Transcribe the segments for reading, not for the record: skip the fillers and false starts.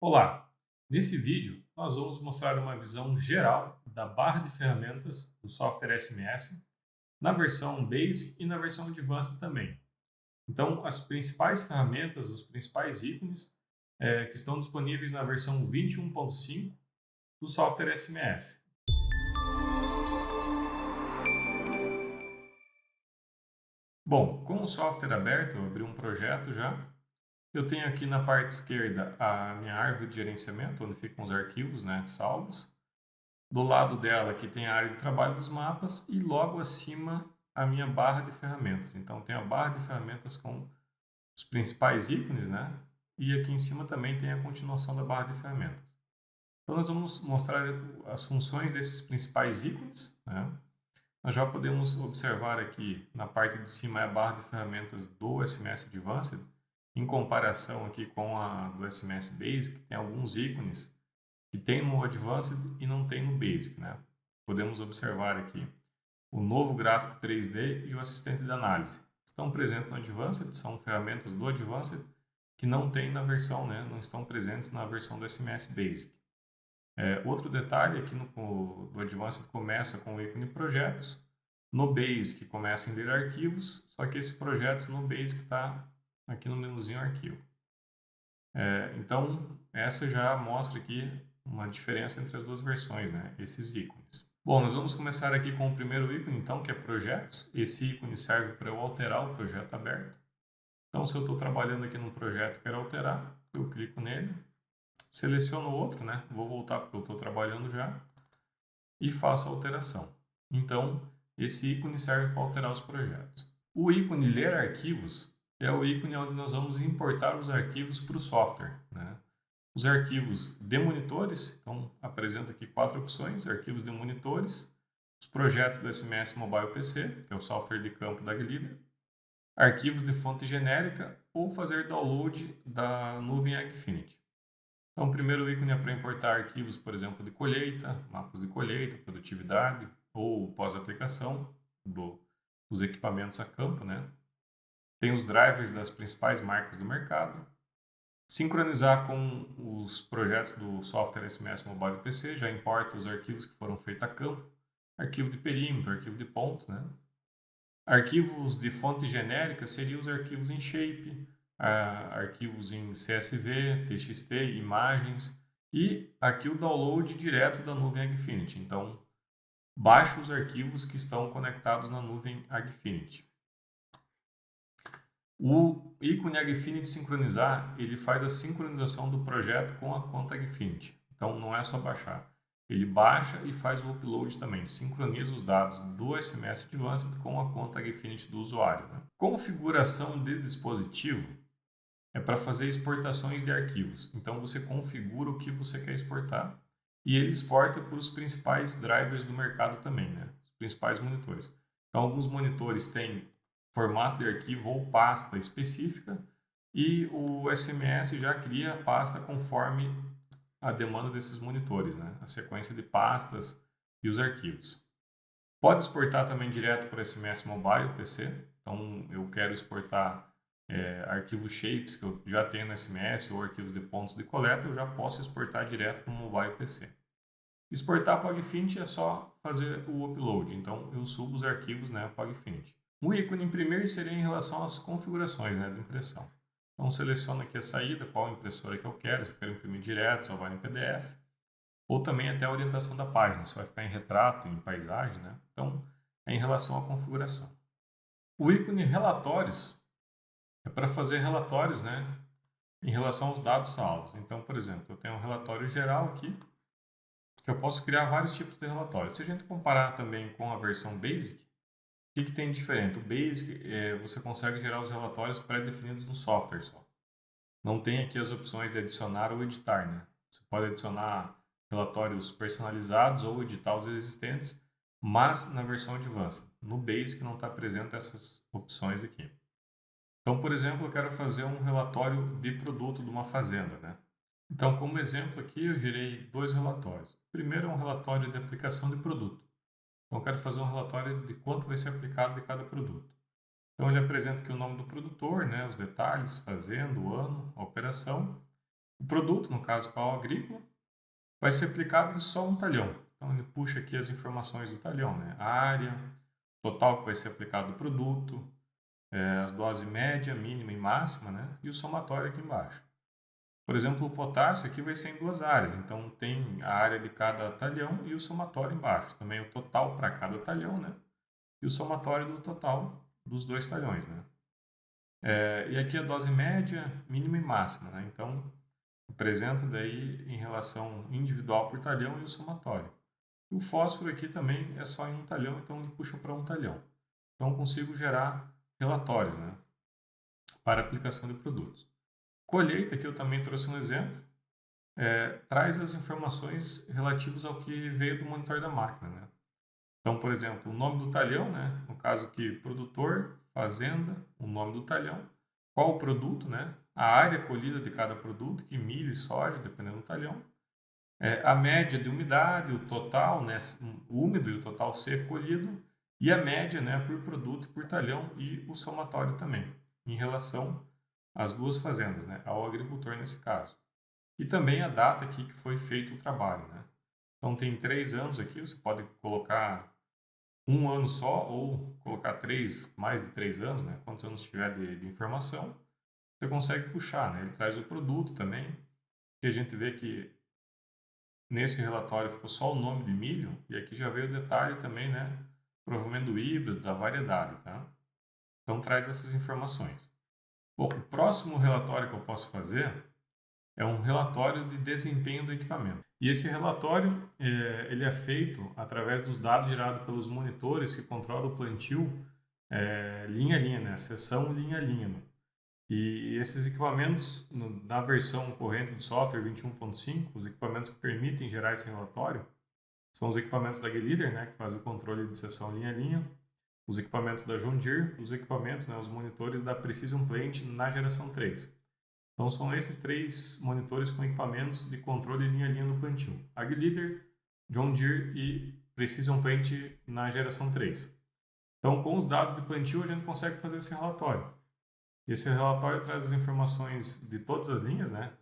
Olá! Nesse vídeo, nós vamos mostrar uma visão geral da barra de ferramentas do software SMS na versão Basic e na versão Advanced também. Então, as principais ferramentas, os principais ícones que estão disponíveis na versão 21.5 do software SMS. Bom, com o software aberto, eu abri um projeto já. Eu tenho aqui na parte esquerda a minha árvore de gerenciamento, onde ficam os arquivos, salvos. Do lado dela aqui tem a área de trabalho dos mapas e logo acima a minha barra de ferramentas. Então tem a barra de ferramentas com os principais ícones, E aqui em cima também tem a continuação da barra de ferramentas. Então nós vamos mostrar as funções desses principais ícones. Nós já podemos observar aqui na parte de cima é a barra de ferramentas do SMS Advanced, em comparação aqui com a do SMS Basic, tem alguns ícones que tem no Advanced e não tem no Basic, Podemos observar aqui o novo gráfico 3D e o assistente de análise. Estão presentes no Advanced, são ferramentas do Advanced que não tem na versão, não estão presentes na versão do SMS Basic. Outro detalhe aqui do Advanced começa com o ícone projetos, no Basic começa em ler arquivos, só que esse projetos no Basic está aqui no menuzinho arquivo. Então, essa já mostra aqui uma diferença entre as duas versões, esses ícones. Bom, nós vamos começar aqui com o primeiro ícone, então, que é projetos. Esse ícone serve para eu alterar o projeto aberto. Então, se eu estou trabalhando aqui num projeto e quero alterar, eu clico nele, seleciono outro, Vou voltar porque eu estou trabalhando já e faço a alteração. Então, esse ícone serve para alterar os projetos. O ícone ler arquivos é o ícone onde nós vamos importar os arquivos para o software, Os arquivos de monitores, então apresenta aqui 4 opções: arquivos de monitores, os projetos do SMS Mobile PC, que é o software de campo da Glida, arquivos de fonte genérica ou fazer download da nuvem Agfinity. Então, o primeiro ícone é para importar arquivos, por exemplo, de colheita, mapas de colheita, produtividade ou pós-aplicação dos equipamentos a campo, Tem os drivers das principais marcas do mercado. Sincronizar com os projetos do software SMS Mobile PC, já importa os arquivos que foram feitos a campo, arquivo de perímetro, arquivo de pontos, Arquivos de fonte genérica seriam os arquivos em shape, arquivos em CSV, TXT, imagens e aqui o download direto da nuvem Agfinity. Então, baixa os arquivos que estão conectados na nuvem Agfinity. O ícone Agfinity sincronizar, ele faz a sincronização do projeto com a conta Agfinity. Então, não é só baixar. Ele baixa e faz o upload também. Sincroniza os dados do SMS Advanced com a conta Agfinity do usuário. Configuração de dispositivo é para fazer exportações de arquivos. Então, você configura o que você quer exportar e ele exporta para os principais drivers do mercado também, Os principais monitores. Então, alguns monitores têm formato de arquivo ou pasta específica e o SMS já cria a pasta conforme a demanda desses monitores, a sequência de pastas e os arquivos. Pode exportar também direto para SMS Mobile PC, então eu quero exportar arquivos shapes que eu já tenho no SMS ou arquivos de pontos de coleta, eu já posso exportar direto para o Mobile PC. Exportar para o Agfinity é só fazer o upload, então eu subo os arquivos para o Agfinity. O ícone imprimir seria em relação às configurações de impressão. Então seleciono aqui a saída, qual impressora que eu quero, se eu quero imprimir direto, salvar em PDF, ou também até a orientação da página, se vai ficar em retrato, em paisagem, Então é em relação à configuração. O ícone relatórios é para fazer relatórios, em relação aos dados salvos. Então, por exemplo, eu tenho um relatório geral aqui, que eu posso criar vários tipos de relatórios. Se a gente comparar também com a versão Basic, o que tem de diferente? O Basic, você consegue gerar os relatórios pré-definidos no software só. Não tem aqui as opções de adicionar ou editar, Você pode adicionar relatórios personalizados ou editar os existentes, mas na versão Advanced. No Basic não está presente essas opções aqui. Então, por exemplo, eu quero fazer um relatório de produto de uma fazenda, Então, como exemplo aqui, eu gerei 2 relatórios. O primeiro é um relatório de aplicação de produto. Então, eu quero fazer um relatório de quanto vai ser aplicado de cada produto. Então, ele apresenta aqui o nome do produtor, os detalhes, fazenda, o ano, a operação. O produto, no caso pau agrícola, vai ser aplicado em só um talhão. Então ele puxa aqui as informações do talhão, né? A área, total que vai ser aplicado do produto, as doses média, mínima e máxima, né? E o somatório aqui embaixo. Por exemplo, o potássio aqui vai ser em duas áreas, então tem a área de cada talhão e o somatório embaixo. Também o total para cada talhão, né? E o somatório do total dos dois talhões, né? E aqui a dose média, mínima e máxima, né? Então, apresenta daí em relação individual por talhão e o somatório. E o fósforo aqui também é só em um talhão, então ele puxa para um talhão. Então, eu consigo gerar relatórios, né? Para aplicação de produtos. Colheita, aqui eu também trouxe um exemplo, traz as informações relativas ao que veio do monitor da máquina, né? Então, por exemplo, o nome do talhão, né? No caso aqui, produtor, fazenda, o nome do talhão, qual o produto, né? A área colhida de cada produto, que milho e soja, dependendo do talhão, a média de umidade, o total, né? O úmido e o total seco colhido, e a média, né? Por produto e por talhão, e o somatório também, em relação às duas fazendas, né? Ao agricultor nesse caso. E também a data aqui que foi feito o trabalho, né? Então tem 3 anos aqui, você pode colocar um ano só ou colocar mais de 3 anos, né? Quantos anos tiver de informação, você consegue puxar, né? Ele traz o produto também, que a gente vê que nesse relatório ficou só o nome de milho, e aqui já veio o detalhe também, né? Provavelmente do híbrido, da variedade, tá? Então traz essas informações. Bom, o próximo relatório que eu posso fazer é um relatório de desempenho do equipamento. E esse relatório ele é feito através dos dados gerados pelos monitores que controlam o plantio linha a linha, né? Seção linha a linha. Né? E esses equipamentos, na versão corrente do software 21.5, os equipamentos que permitem gerar esse relatório são os equipamentos da G-Leader, né? Que fazem o controle de seção linha a linha, os equipamentos da John Deere, os equipamentos, né? Os monitores da Precision Plant na geração 3. Então, são esses 3 monitores com equipamentos de controle linha a linha no plantio. AgLeader, John Deere e Precision Plant na geração 3. Então, com os dados de plantio, a gente consegue fazer esse relatório. Esse relatório traz as informações de todas as linhas, né?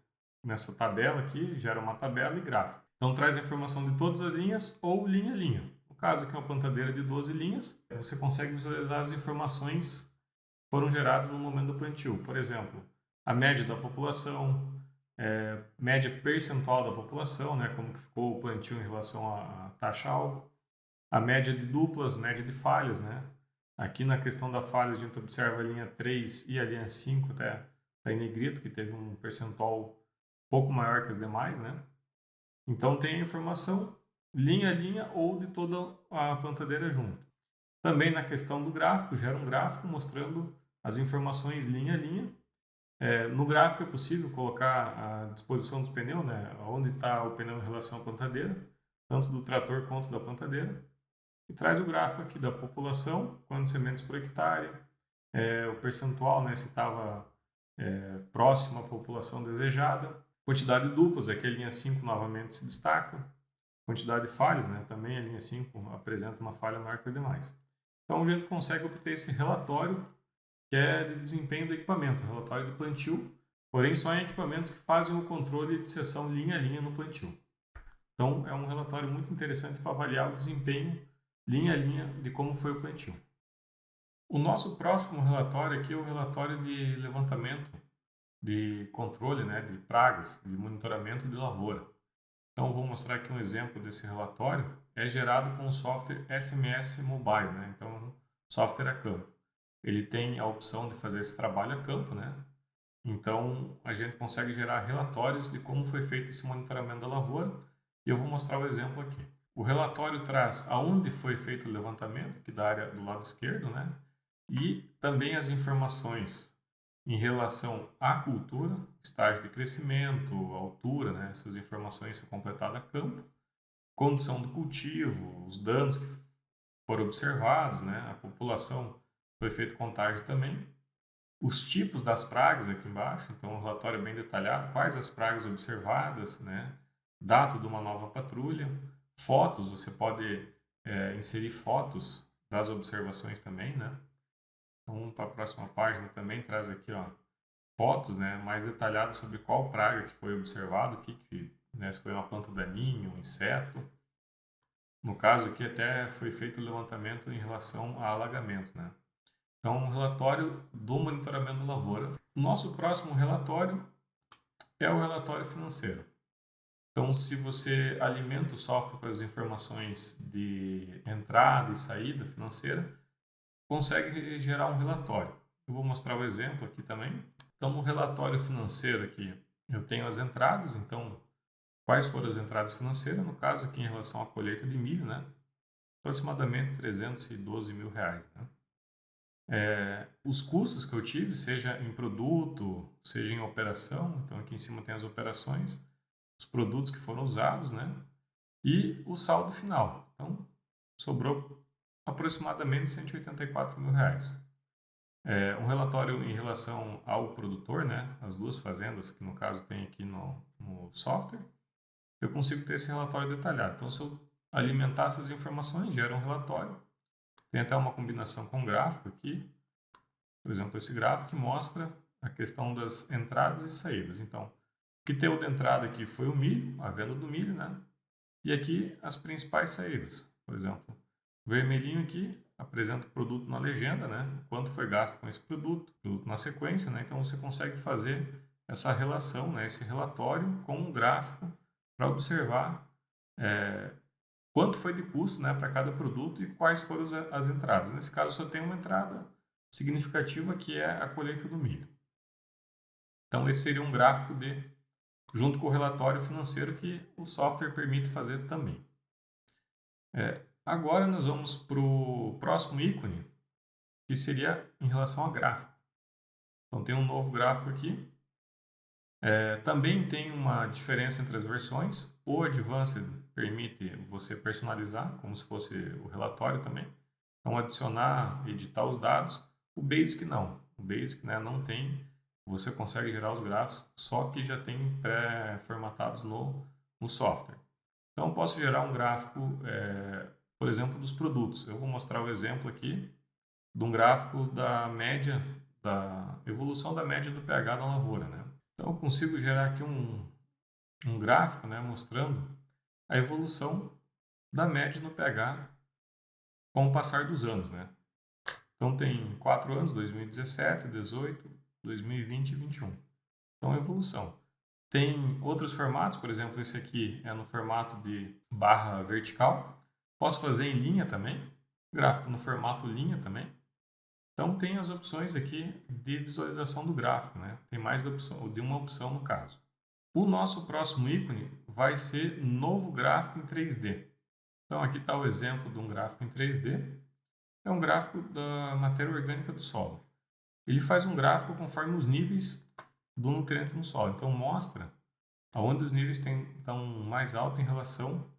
Nessa tabela aqui, gera uma tabela e gráfico. Então, traz a informação de todas as linhas ou linha a linha. No caso aqui é uma plantadeira de 12 linhas, você consegue visualizar as informações que foram geradas no momento do plantio. Por exemplo, a média da população, média percentual da população, né, como que ficou o plantio em relação à taxa-alvo, a média de duplas, média de falhas. Né? Aqui na questão da falha, a gente observa a linha 3 e a linha 5, até está em negrito, que teve um percentual um pouco maior que as demais. Né? Então, tem a informação linha a linha ou de toda a plantadeira junto. Também na questão do gráfico, gera um gráfico mostrando as informações linha a linha. No gráfico é possível colocar a disposição dos pneus, né? Onde está o pneu em relação à plantadeira, tanto do trator quanto da plantadeira. E traz o gráfico aqui da população, quantas sementes por hectare, o percentual, né? Se estava próximo à população desejada. Quantidade de duplas, aqui a linha 5 novamente se destaca. Quantidade de falhas, né? Também a linha 5 apresenta uma falha maior que as demais. Então a gente consegue obter esse relatório que é de desempenho do equipamento, relatório de plantio, porém só em equipamentos que fazem o controle de seção linha a linha no plantio. Então é um relatório muito interessante para avaliar o desempenho linha a linha de como foi o plantio. O nosso próximo relatório aqui é o relatório de levantamento de controle, né, de pragas, de monitoramento de lavoura. Então vou mostrar aqui um exemplo desse relatório. É gerado com o software SMS Mobile, né? Então software a campo. Ele tem a opção de fazer esse trabalho a campo, né? Então, a gente consegue gerar relatórios de como foi feito esse monitoramento da lavoura, e eu vou mostrar o exemplo aqui. O relatório traz aonde foi feito o levantamento, que da área do lado esquerdo, né? E também as informações em relação à cultura, estágio de crescimento, altura, né? Essas informações são completadas a campo, condição do cultivo, os danos que foram observados, né? A população foi feito contagem também. Os tipos das pragas aqui embaixo, então o relatório é bem detalhado, quais as pragas observadas, né? Data de uma nova patrulha, fotos, você pode inserir fotos das observações também, né? Então, para a próxima página também traz aqui, ó, fotos, né, mais detalhadas sobre qual praga que foi observado, né, se foi uma planta daninha, um inseto. No caso aqui até foi feito o levantamento em relação a alagamento, né? Então, um relatório do monitoramento da lavoura. O nosso próximo relatório é o relatório financeiro. Então, se você alimenta o software com as informações de entrada e saída financeira, consegue gerar um relatório. Eu vou mostrar o exemplo aqui também. Então, no relatório financeiro aqui, eu tenho as entradas. Então, quais foram as entradas financeiras? No caso aqui, em relação à colheita de milho, né? Aproximadamente R$312 mil, né? Os custos que eu tive, seja em produto, seja em operação. Então, aqui em cima tem as operações, os produtos que foram usados, né? E o saldo final. Então, sobrou aproximadamente R$184 mil. Um relatório em relação ao produtor, né? As duas fazendas, que no caso tem aqui no software, eu consigo ter esse relatório detalhado. Então, se eu alimentar essas informações, gera um relatório. Tem até uma combinação com gráfico aqui. Por exemplo, esse gráfico que mostra a questão das entradas e saídas. Então, o que deu de entrada aqui foi o milho, a venda do milho, né? E aqui as principais saídas. Por exemplo, o vermelhinho aqui apresenta o produto na legenda, né? Quanto foi gasto com esse produto na sequência, né? Então você consegue fazer essa relação, né? Esse relatório com um gráfico para observar quanto foi de custo, né, para cada produto e quais foram as entradas. Nesse caso, só tem uma entrada significativa que é a colheita do milho. Então, esse seria um gráfico junto com o relatório financeiro que o software permite fazer também. Agora nós vamos para o próximo ícone, que seria em relação a gráfico. Então, tem um novo gráfico aqui. Também tem uma diferença entre as versões. O Advanced permite você personalizar, como se fosse o relatório também. Então, adicionar, editar os dados. O Basic não. O Basic, né, não tem. Você consegue gerar os gráficos, só que já tem pré-formatados no software. Então, eu posso gerar um gráfico, por exemplo, dos produtos. Eu vou mostrar o exemplo aqui de um gráfico da média, da evolução da média do pH da lavoura, né? Então, eu consigo gerar aqui um gráfico, né, mostrando a evolução da média no pH com o passar dos anos, né? Então, tem 4 anos, 2017, 18, 2020 e 21. Então, evolução. Tem outros formatos, por exemplo, esse aqui é no formato de barra vertical. Posso fazer em linha também, gráfico no formato linha também. Então, tem as opções aqui de visualização do gráfico, né? Tem mais de uma opção no caso. O nosso próximo ícone vai ser novo gráfico em 3D. Então, aqui está o exemplo de um gráfico em 3D. É um gráfico da matéria orgânica do solo. Ele faz um gráfico conforme os níveis do nutriente no solo. Então, mostra aonde os níveis estão mais altos em relação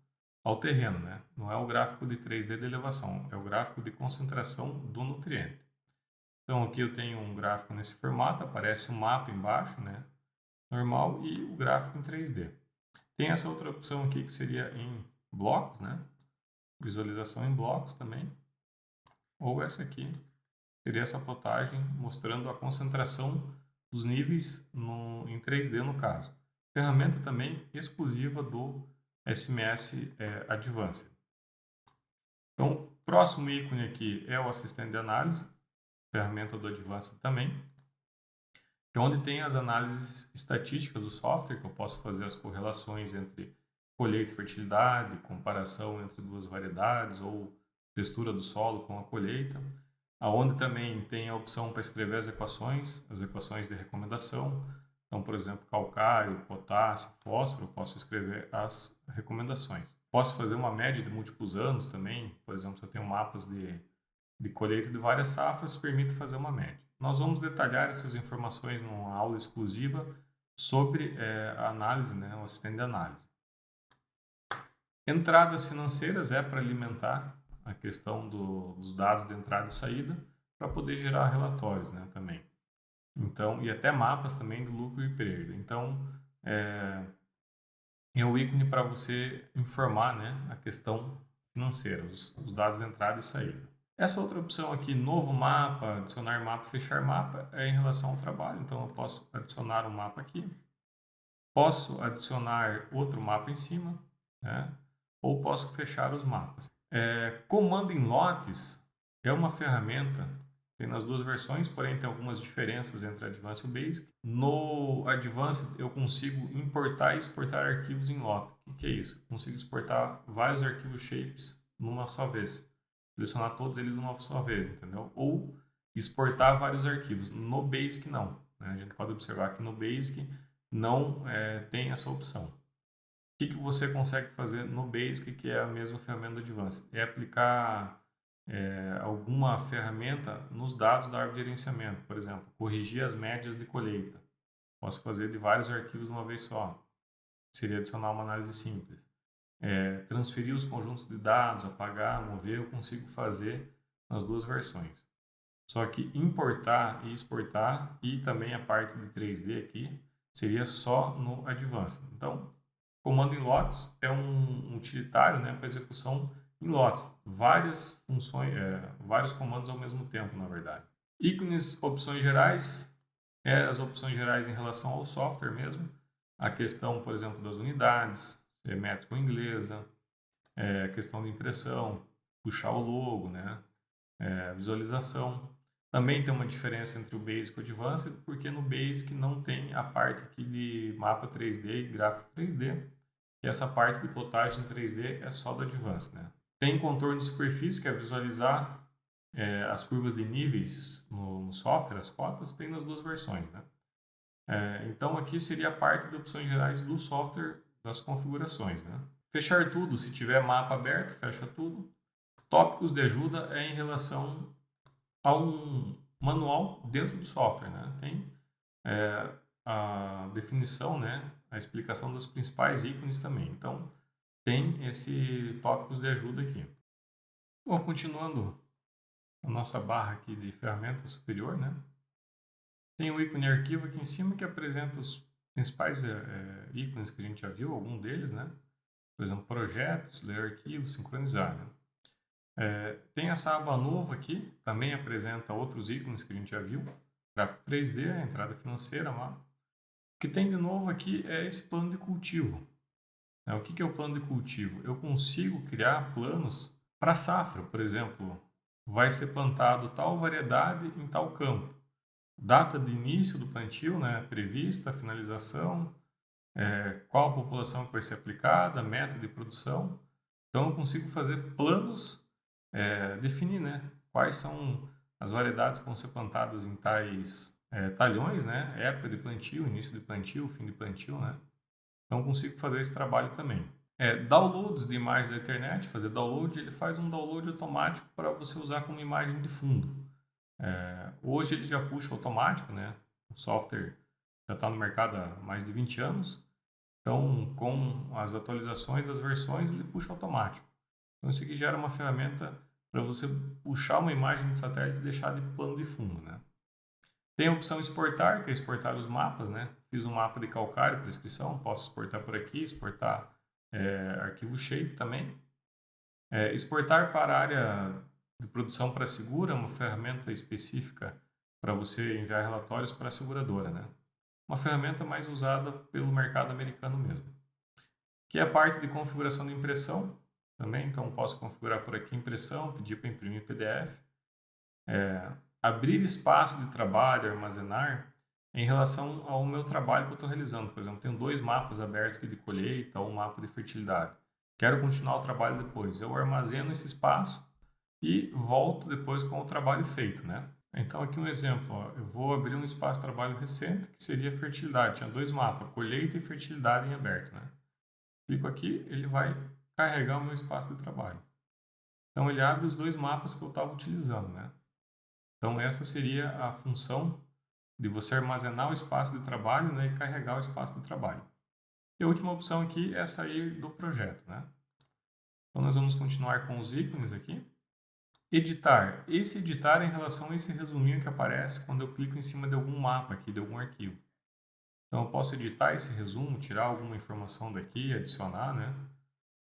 ao terreno, né? Não é o gráfico de 3D de elevação, é o gráfico de concentração do nutriente. Então, aqui eu tenho um gráfico nesse formato, aparece um mapa embaixo, né? Normal, e o gráfico em 3D. Tem essa outra opção aqui que seria em blocos, né? Visualização em blocos também. Ou essa aqui seria essa plotagem mostrando a concentração dos níveis em 3D no caso. Ferramenta também exclusiva do SMS Advanced. Então, o próximo ícone aqui é o assistente de análise, ferramenta do Advanced também, que é onde tem as análises estatísticas do software, que eu posso fazer as correlações entre colheita e fertilidade, comparação entre duas variedades ou textura do solo com a colheita, aonde também tem a opção para escrever as equações de recomendação. Então, por exemplo, calcário, potássio, fósforo, eu posso escrever as recomendações. Posso fazer uma média de múltiplos anos também, por exemplo, se eu tenho mapas de colheita de várias safras, permite fazer uma média. Nós vamos detalhar essas informações numa aula exclusiva sobre a análise, né, o assistente de análise. Entradas financeiras é para alimentar a questão dos dados de entrada e saída, para poder gerar relatórios, né, também. Então, e até mapas também do lucro e perda. Então, é o ícone para você informar, né, a questão financeira, os dados de entrada e saída. Essa outra opção aqui, novo mapa, adicionar mapa, fechar mapa, é em relação ao trabalho. Então, eu posso adicionar um mapa aqui. Posso adicionar outro mapa em cima, né? Ou posso fechar os mapas. Comando em lotes é uma ferramenta, tem nas duas versões, porém tem algumas diferenças entre Advanced e o Basic. No Advanced eu consigo importar e exportar arquivos em lote. O que é isso? Eu consigo exportar vários arquivos shapes numa só vez. Selecionar todos eles numa só vez, entendeu? Ou exportar vários arquivos. No Basic não, né? A gente pode observar que no Basic não tem essa opção. O que você consegue fazer no Basic, que é a mesma ferramenta do Advanced? É aplicar alguma ferramenta nos dados da árvore de gerenciamento. Por exemplo, corrigir as médias de colheita. Posso fazer de vários arquivos de uma vez só. Seria adicionar uma análise simples. Transferir os conjuntos de dados, apagar, mover, eu consigo fazer nas duas versões. Só que importar e exportar, e também a parte de 3D aqui, seria só no Advanced. Então, comando em lotes é um utilitário, né, para execução em lotes. Várias funções, vários comandos ao mesmo tempo, na verdade. Ícones, opções gerais, as opções gerais em relação ao software mesmo. A questão, por exemplo, das unidades, métrica inglesa, questão de impressão, puxar o logo, né, visualização. Também tem uma diferença entre o Basic e o Advanced, porque no Basic não tem a parte aqui de mapa 3D e gráfico 3D, e essa parte de plotagem 3D é só do Advanced, né? Tem contorno de superfície, que é visualizar as curvas de níveis no software, as cotas, tem nas duas versões, né? Então aqui seria a parte de opções gerais do software, das configurações, né? Fechar tudo, se tiver mapa aberto, fecha tudo. Tópicos de ajuda é em relação a um manual dentro do software, né? Tem a definição, né? A explicação dos principais ícones também. Então, tem esse tópicos de ajuda aqui. Bom, continuando a nossa barra aqui de ferramenta superior, né? Tem o ícone arquivo aqui em cima que apresenta os principais ícones que a gente já viu, algum deles, né? Por exemplo, projetos, ler arquivos, sincronizar, né? Tem essa aba nova aqui, também apresenta outros ícones que a gente já viu. Gráfico 3D, entrada financeira, mapa. O que tem de novo aqui é esse plano de cultivo. O que é o plano de cultivo? Eu consigo criar planos para safra, por exemplo, vai ser plantado tal variedade em tal campo. Data de início do plantio, né, prevista, finalização, qual a população que vai ser aplicada, meta de produção. Então eu consigo fazer planos, definir, né, quais são as variedades que vão ser plantadas em tais talhões, né, época de plantio, início de plantio, fim de plantio, né. Então consigo fazer esse trabalho também. Downloads de imagem da internet, fazer download, ele faz um download automático para você usar como imagem de fundo. Hoje ele já puxa automático, né? O software já está no mercado há mais de 20 anos. Então, com as atualizações das versões, ele puxa automático. Então, isso aqui gera uma ferramenta para você puxar uma imagem de satélite e deixar de plano de fundo, né? Tem a opção exportar, que é exportar os mapas, né? Fiz um mapa de calcário, prescrição, posso exportar por aqui, exportar arquivo shape também. Exportar para a área de produção para a segura, uma ferramenta específica para você enviar relatórios para a seguradora, né? Uma ferramenta mais usada pelo mercado americano mesmo. Que é a parte de configuração de impressão também, então posso configurar por aqui impressão, pedir para imprimir PDF. Abrir espaço de trabalho, armazenar, em relação ao meu trabalho que eu estou realizando. Por exemplo, tenho 2 mapas abertos aqui de colheita ou um mapa de fertilidade. Quero continuar o trabalho depois. Eu armazeno esse espaço e volto depois com o trabalho feito, né? Então, aqui um exemplo. Eu vou abrir um espaço de trabalho recente, que seria fertilidade. Tinha 2 mapas, colheita e fertilidade em aberto, né? Clico aqui, ele vai carregar o meu espaço de trabalho. Então, ele abre os 2 mapas que eu estava utilizando, né? Então, essa seria a função de você armazenar o espaço de trabalho, né, e carregar o espaço de trabalho. E a última opção aqui é sair do projeto, né? Então, nós vamos continuar com os ícones aqui. Editar. Esse editar é em relação a esse resuminho que aparece quando eu clico em cima de algum mapa aqui, de algum arquivo. Então, eu posso editar esse resumo, tirar alguma informação daqui, adicionar, né?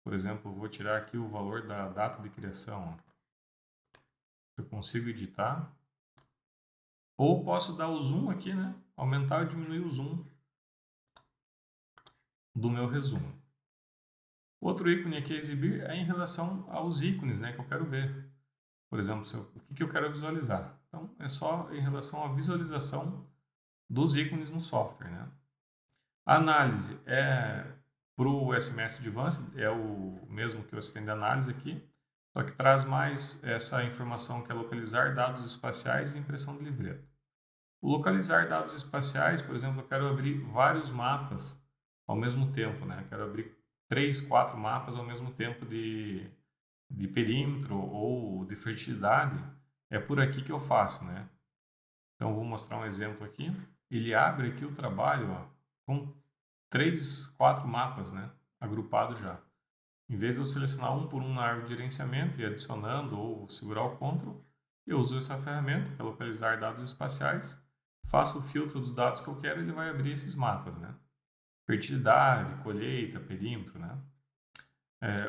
Por exemplo, eu vou tirar aqui o valor da data de criação. Eu consigo editar. Ou posso dar o zoom aqui, né? Aumentar ou diminuir o zoom do meu resumo. Outro ícone aqui a exibir é em relação aos ícones, né, que eu quero ver. Por exemplo, o que eu quero visualizar. Então, é só em relação à visualização dos ícones no software, né? A análise é para o SMS Advanced, é o mesmo que o assistente de análise aqui, só que traz mais essa informação que é localizar dados espaciais e impressão de livreto. O localizar dados espaciais, por exemplo, eu quero abrir vários mapas ao mesmo tempo, né? Eu quero abrir 3, 4 mapas ao mesmo tempo de perímetro ou de fertilidade. É por aqui que eu faço, né? Então, eu vou mostrar um exemplo aqui. Ele abre aqui o trabalho, ó, com 3, 4 mapas, né? Agrupados já. Em vez de eu selecionar um por um na árvore de gerenciamento e adicionando ou segurar o Ctrl, eu uso essa ferramenta, que é localizar dados espaciais, faço o filtro dos dados que eu quero e ele vai abrir esses mapas, né? Fertilidade, colheita, perímetro, né?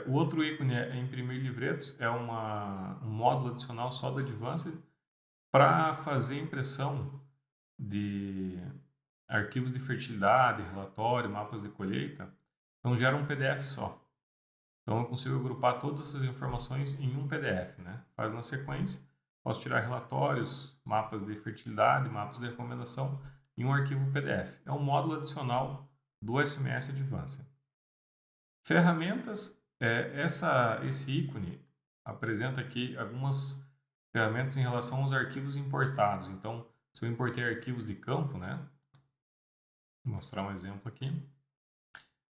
O outro ícone é imprimir livretos, é um módulo adicional só do Advanced para fazer impressão de arquivos de fertilidade, relatório, mapas de colheita. Então gera um PDF só. Então eu consigo agrupar todas essas informações em um PDF, né? Faz na sequência, posso tirar relatórios, mapas de fertilidade, mapas de recomendação em um arquivo PDF. É um módulo adicional do SMS Advanced. Ferramentas, esse ícone apresenta aqui algumas ferramentas em relação aos arquivos importados. Então, se eu importei arquivos de campo, né? Vou mostrar um exemplo aqui.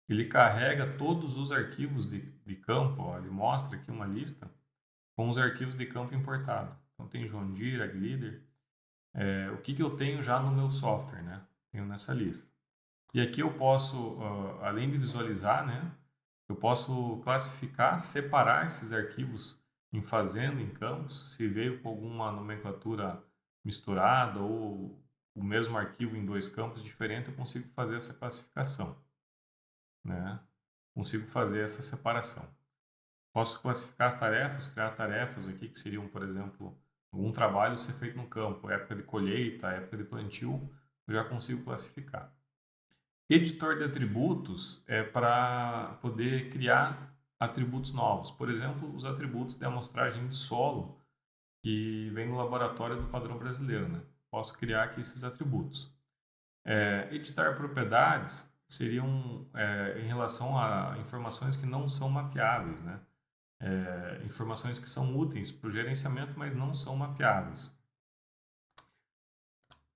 Ele carrega todos os arquivos de campo, ó, ele mostra aqui uma lista com os arquivos de campo importado. Então tem John Deere, AgLeader, o que eu tenho já no meu software, né? Tenho nessa lista. E aqui eu posso, além de visualizar, né? Eu posso classificar, separar esses arquivos em fazenda, em campos, se veio com alguma nomenclatura misturada ou o mesmo arquivo em 2 campos diferentes, eu consigo fazer essa classificação, né? Consigo fazer essa separação. Posso classificar as tarefas, criar tarefas aqui que seriam, por exemplo, algum trabalho ser feito no campo, época de colheita, época de plantio, eu já consigo classificar. Editor de atributos é para poder criar atributos novos. Por exemplo, os atributos de amostragem de solo que vem do laboratório do padrão brasileiro, né? Posso criar aqui esses atributos. Editar propriedades seriam em relação a informações que não são mapeáveis, né? Informações que são úteis para o gerenciamento, mas não são mapeáveis.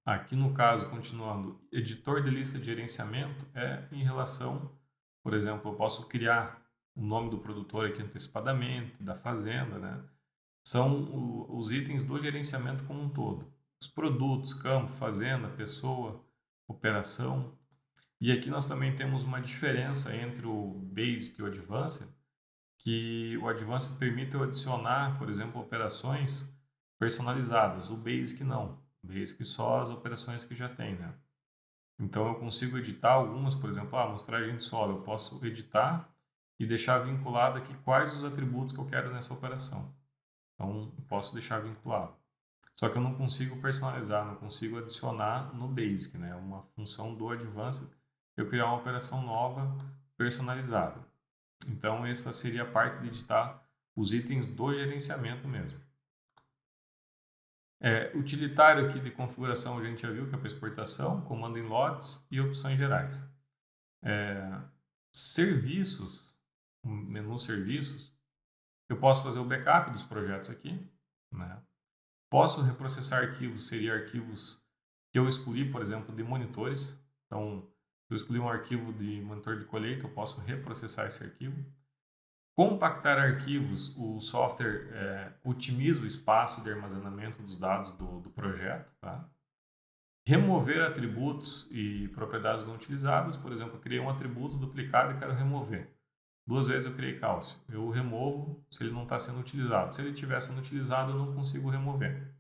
Aqui no caso, continuando, editor de lista de gerenciamento é em relação, por exemplo, eu posso criar o nome do produtor aqui antecipadamente, da fazenda, né? São os itens do gerenciamento como um todo. Os produtos, campo, fazenda, pessoa, operação. E aqui nós também temos uma diferença entre o Basic e o Advanced, que o Advanced permite eu adicionar, por exemplo, operações personalizadas. O Basic não. O Basic só as operações que já tem, né? Então eu consigo editar algumas, por exemplo, amostragem de solo. Eu posso editar e deixar vinculado aqui quais os atributos que eu quero nessa operação. Então eu posso deixar vinculado. Só que eu não consigo personalizar, não consigo adicionar no Basic, né? Uma função do Advanced, eu criar uma operação nova personalizada. Então, essa seria a parte de editar os itens do gerenciamento mesmo. Utilitário aqui de configuração a gente já viu que é para exportação, comando em lotes e opções gerais. Serviços, menu serviços, eu posso fazer o backup dos projetos aqui, né? Posso reprocessar arquivos, seria arquivos que eu escolhi, por exemplo, de monitores. Então, se eu escolhi um arquivo de monitor de colheita, eu posso reprocessar esse arquivo. Compactar arquivos, o software otimiza o espaço de armazenamento dos dados do projeto. Tá? Remover atributos e propriedades não utilizadas. Por exemplo, eu criei um atributo duplicado e quero remover. 2 vezes eu criei cálcio. Eu removo se ele não está sendo utilizado. Se ele estiver sendo utilizado, eu não consigo remover.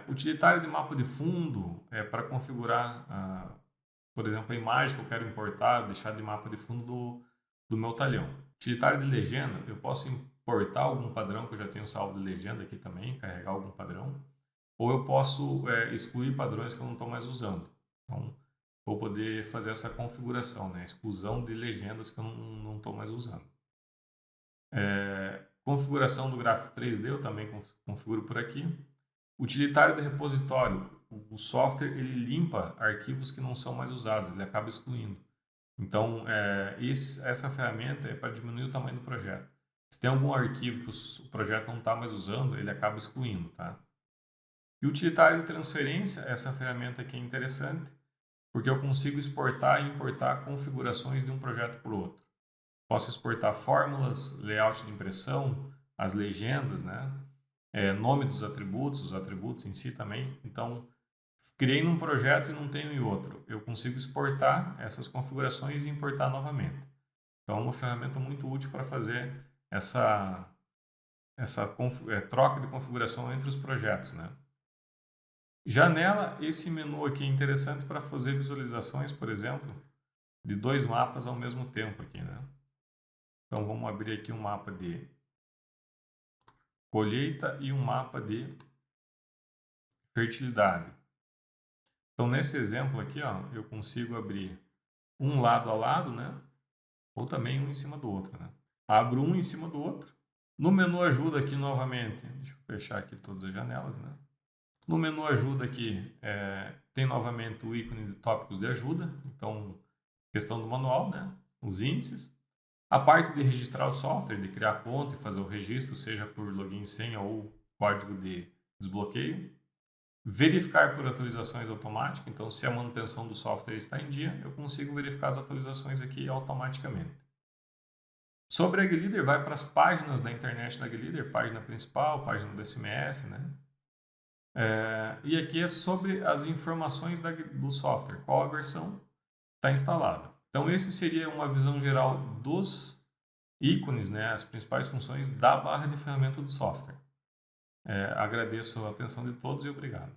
Utilitário de mapa de fundo é para configurar, por exemplo, a imagem que eu quero importar, deixar de mapa de fundo do meu talhão. Utilitário de legenda, eu posso importar algum padrão que eu já tenho salvo de legenda aqui também, carregar algum padrão, ou eu posso excluir padrões que eu não estou mais usando. Então, vou poder fazer essa configuração, né? Exclusão de legendas que eu não estou mais usando. Configuração do gráfico 3D eu também configuro por aqui. Utilitário de repositório, o software ele limpa arquivos que não são mais usados, ele acaba excluindo. Então, essa ferramenta é para diminuir o tamanho do projeto. Se tem algum arquivo que o projeto não está mais usando, ele acaba excluindo, tá? E o utilitário de transferência, essa ferramenta aqui é interessante, porque eu consigo exportar e importar configurações de um projeto para o outro. Posso exportar fórmulas, layout de impressão, as legendas, né? Nome dos atributos, os atributos em si também. Então, criei num projeto e não tenho em outro. Eu consigo exportar essas configurações e importar novamente. Então, é uma ferramenta muito útil para fazer essa troca de configuração entre os projetos, né? Janela, esse menu aqui é interessante para fazer visualizações, por exemplo, de 2 mapas ao mesmo tempo aqui, né? Então, vamos abrir aqui um mapa de colheita e um mapa de fertilidade. Então, nesse exemplo aqui, ó, eu consigo abrir um lado a lado, né? Ou também um em cima do outro, né? Abro um em cima do outro. No menu ajuda aqui novamente, deixa eu fechar aqui todas as janelas, né? No menu ajuda aqui, tem novamente o ícone de tópicos de ajuda. Então, questão do manual, né? Os índices. A parte de registrar o software, de criar conta e fazer o registro, seja por login e senha ou código de desbloqueio. Verificar por atualizações automáticas. Então, se a manutenção do software está em dia, eu consigo verificar as atualizações aqui automaticamente. Sobre a AgLeader, vai para as páginas da internet da AgLeader, página principal, página do SMS, né? E aqui é sobre as informações do software, qual a versão está instalada. Então, esse seria uma visão geral dos ícones, né, as principais funções da barra de ferramenta do software. Agradeço a atenção de todos e obrigado.